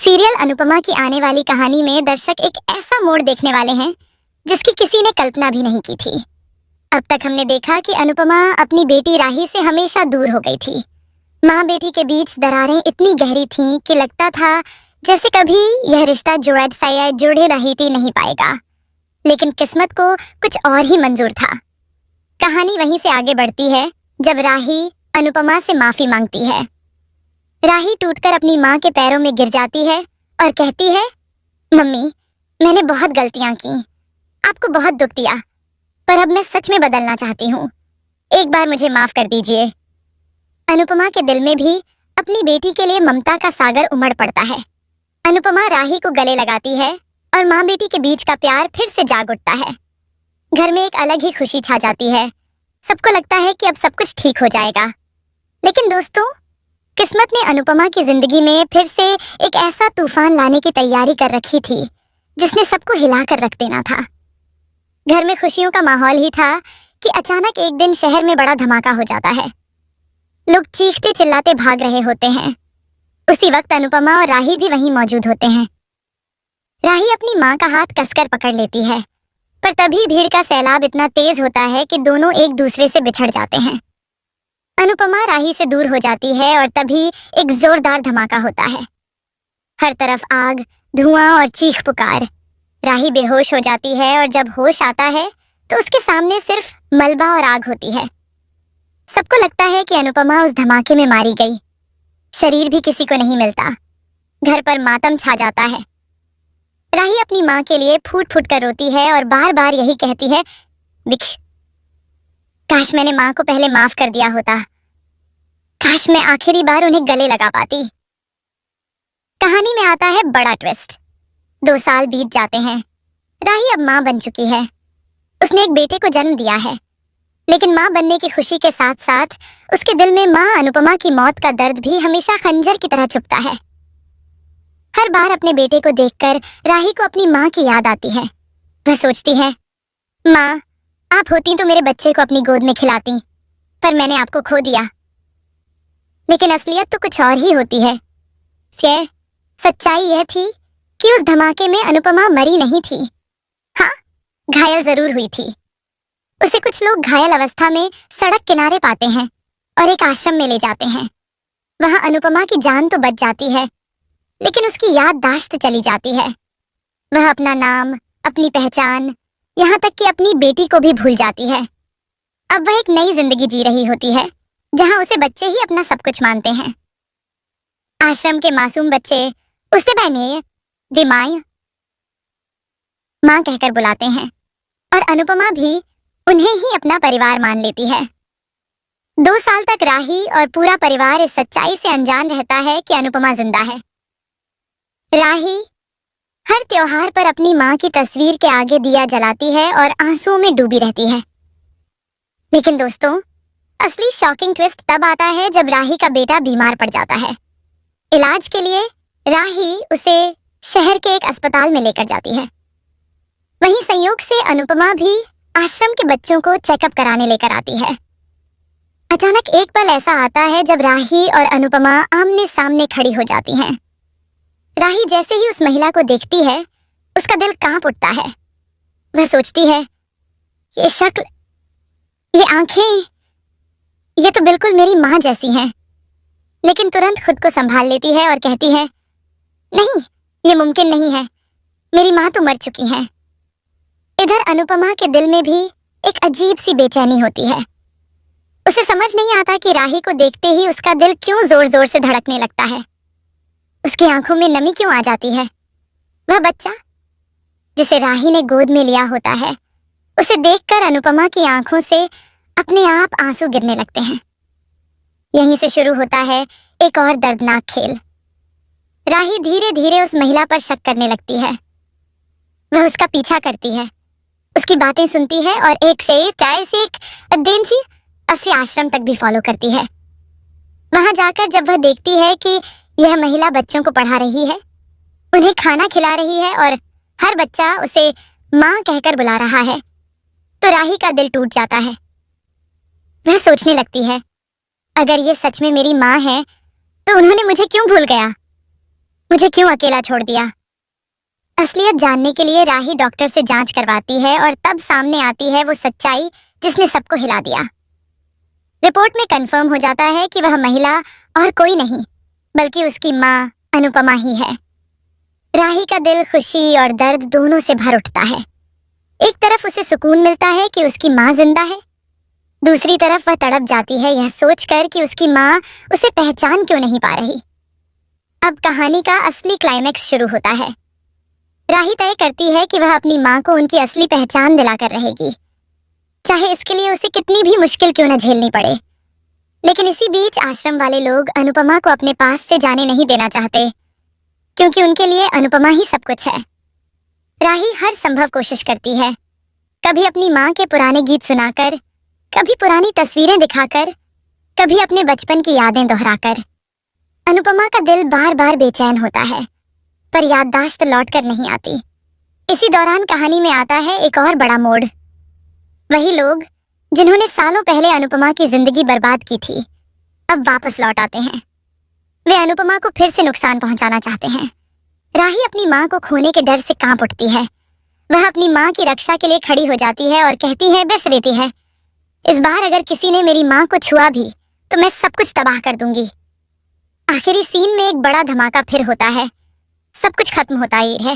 Serial Anupama की आने वाली कहानी में दर्शक एक ऐसा मोड़ देखने वाले हैं जिसकी किसी ने कल्पना भी नहीं की थी। अब तक हमने देखा कि अनुपमा अपनी बेटी राही से हमेशा दूर हो गई थी। माँ बेटी के बीच दरारें इतनी गहरी थीं कि लगता था जैसे कभी यह रिश्ता जुड़ैद शायद जुड़े रही नहीं पाएगा। लेकिन किस्मत को कुछ और ही मंजूर था। कहानी वहीं से आगे बढ़ती है जब राही अनुपमा से माफी मांगती है। राही टूटकर अपनी माँ के पैरों में गिर जाती है और कहती है, मम्मी, मैंने बहुत गलतियां की, आपको बहुत दुख दिया, पर अब मैं सच में बदलना चाहती हूँ। एक बार मुझे माफ कर दीजिए। अनुपमा के दिल में भी अपनी बेटी के लिए ममता का सागर उमड़ पड़ता है। अनुपमा राही को गले लगाती है और माँ बेटी के बीच का प्यार फिर से जाग उठता है। घर में एक अलग ही खुशी छा जाती है। सबको लगता है कि अब सब कुछ ठीक हो जाएगा। लेकिन दोस्तों, किस्मत ने अनुपमा की जिंदगी में फिर से एक ऐसा तूफान लाने की तैयारी कर रखी थी जिसने सबको हिलाकर रख देना था। घर में खुशियों का माहौल ही था कि अचानक एक दिन शहर में बड़ा धमाका हो जाता है। लोग चीखते चिल्लाते भाग रहे होते हैं। उसी वक्त अनुपमा और राही भी वहीं मौजूद होते हैं। राही अपनी माँ का हाथ कसकर पकड़ लेती है, पर तभी भीड़ का सैलाब इतना तेज होता है कि दोनों एक दूसरे से बिछड़ जाते हैं। अनुपमा राही से दूर हो जाती है और तभी एक जोरदार धमाका होता है। हर तरफ आग, धुआं और चीख पुकार। राही बेहोश हो जाती है और जब होश आता है तो उसके सामने सिर्फ मलबा और आग होती है। सबको लगता है कि अनुपमा उस धमाके में मारी गई। शरीर भी किसी को नहीं मिलता। घर पर मातम छा जाता है। राही अपनी माँ के लिए फूट फूट कर रोती है और बार बार यही कहती है, विक्ष, काश मैंने माँ को पहले माफ कर दिया होता। काश मैं आखिरी बार उन्हें गले लगा पाती। कहानी में आता है बड़ा ट्विस्ट। 2 साल बीत जाते हैं। राही अब माँ बन चुकी है। उसने एक बेटे को जन्म दिया है। लेकिन माँ बनने की खुशी के साथ साथ उसके दिल में माँ अनुपमा की मौत का दर्द भी हमेशा खंजर की तरह चुभता है। हर बार अपने बेटे को देखकर राही को अपनी माँ की याद आती है। वह सोचती है, माँ, आप होती तो मेरे बच्चे को अपनी गोद में खिलाती, पर मैंने आपको खो दिया। लेकिन असलियत तो कुछ और ही होती है। सच्चाई यह थी कि उस धमाके में अनुपमा मरी नहीं थी। हाँ, घायल जरूर हुई थी। उसे कुछ लोग घायल अवस्था में सड़क किनारे पाते हैं और एक आश्रम में ले जाते हैं। वहां अनुपमा की जान तो बच जाती है, लेकिन उसकी याददाश्त चली जाती है। वह अपना नाम, अपनी पहचान, यहाँ तक कि अपनी बेटी को भी भूल जाती है। अब वह एक नई जिंदगी जी रही होती है जहां उसे बच्चे ही अपना सब कुछ मानते हैं। आश्रम के मासूम बच्चे उसे बहने, दिमाई, माँ कहकर बुलाते हैं और अनुपमा भी उन्हें ही अपना परिवार मान लेती है। 2 साल तक राही और पूरा परिवार इस सच्चाई से अनजान रहता है कि अनुपमा जिंदा है। राही हर त्योहार पर अपनी माँ की तस्वीर के आगे दिया जलाती है और आंसुओं में डूबी रहती है। लेकिन दोस्तों, असली शॉकिंग ट्विस्ट तब आता है जब राही का बेटा बीमार पड़ जाता है। इलाज के लिए राही उसे शहर के एक अस्पताल में लेकर जाती है। वहीं संयोग से अनुपमा भी आश्रम के बच्चों को चेकअप कराने लेकर आती है। अचानक एक पल ऐसा आता है जब राही और अनुपमा आमने सामने खड़ी हो जाती हैं। राही जैसे ही उस महिला को देखती है, उसका दिल कांप उठता है। वह सोचती है, ये शक्ल, ये आंखें, ये तो बिल्कुल मेरी माँ जैसी हैं। लेकिन तुरंत खुद को संभाल लेती है और कहती है, नहीं, ये मुमकिन नहीं है, मेरी माँ तो मर चुकी हैं। इधर अनुपमा के दिल में भी एक अजीब सी बेचैनी होती है। उसे समझ नहीं आता कि राही को देखते ही उसका दिल क्यों जोर जोर से धड़कने लगता है। उसकी आंखों में नमी क्यों आ जाती है। वह बच्चा जिसे राही ने गोद में लिया होता है, उसे देखकर अनुपमा की आंखों से अपने आप आंसू गिरने लगते हैं। यहीं से शुरू होता है एक और दर्दनाक खेल। राही धीरे धीरे उस महिला पर शक करने लगती है। वह उसका पीछा करती है, उसकी बातें सुनती है और एक से एक दिन सी अस्सी आश्रम तक भी फॉलो करती है। वहां जाकर जब वह देखती है कि यह महिला बच्चों को पढ़ा रही है, उन्हें खाना खिला रही है और हर बच्चा उसे माँ कहकर बुला रहा है, तो राही का दिल टूट जाता है। वह सोचने लगती है, अगर ये सच में मेरी माँ है तो उन्होंने मुझे क्यों भूल गया। मुझे क्यों अकेला छोड़ दिया? असलियत जानने के लिए राही डॉक्टर से जांच करवाती है और तब सामने आती है वो सच्चाई जिसने सबको हिला दिया। रिपोर्ट में कंफर्म हो जाता है कि वह महिला और कोई नहीं बल्कि उसकी माँ अनुपमा ही है। राही का दिल खुशी और दर्द दोनों से भर उठता है। एक तरफ उसे सुकून मिलता है कि उसकी माँ जिंदा है, दूसरी तरफ वह तड़प जाती है यह सोचकर कि उसकी माँ उसे पहचान क्यों नहीं पा रही। अब कहानी का असली क्लाइमेक्स शुरू होता है। राही तय करती है कि वह अपनी माँ को उनकी असली पहचान दिलाकर रहेगी, चाहे इसके लिए उसे कितनी भी मुश्किल क्यों न झेलनी पड़े। लेकिन इसी बीच आश्रम वाले लोग अनुपमा को अपने पास से जाने नहीं देना चाहते, क्योंकि उनके लिए अनुपमा ही सब कुछ है। राही हर संभव कोशिश करती है, कभी अपनी माँ के पुराने गीत सुनाकर, कभी पुरानी तस्वीरें दिखाकर, कभी अपने बचपन की यादें दोहराकर। अनुपमा का दिल बार बार बेचैन होता है, पर याददाश्त लौटकर नहीं आती। इसी दौरान कहानी में आता है एक और बड़ा मोड़। वही लोग जिन्होंने सालों पहले अनुपमा की जिंदगी बर्बाद की थी, अब वापस लौट आते हैं। वे अनुपमा को फिर से नुकसान पहुंचाना चाहते हैं। राही अपनी माँ को खोने के डर से कांप उठती है। वह अपनी माँ की रक्षा के लिए खड़ी हो जाती है और कहती है, बस देती है, इस बार अगर किसी ने मेरी माँ को छुआ भी तो मैं सब कुछ तबाह कर दूंगी। आखिरी सीन में एक बड़ा धमाका फिर होता है। सब कुछ खत्म होता ही है।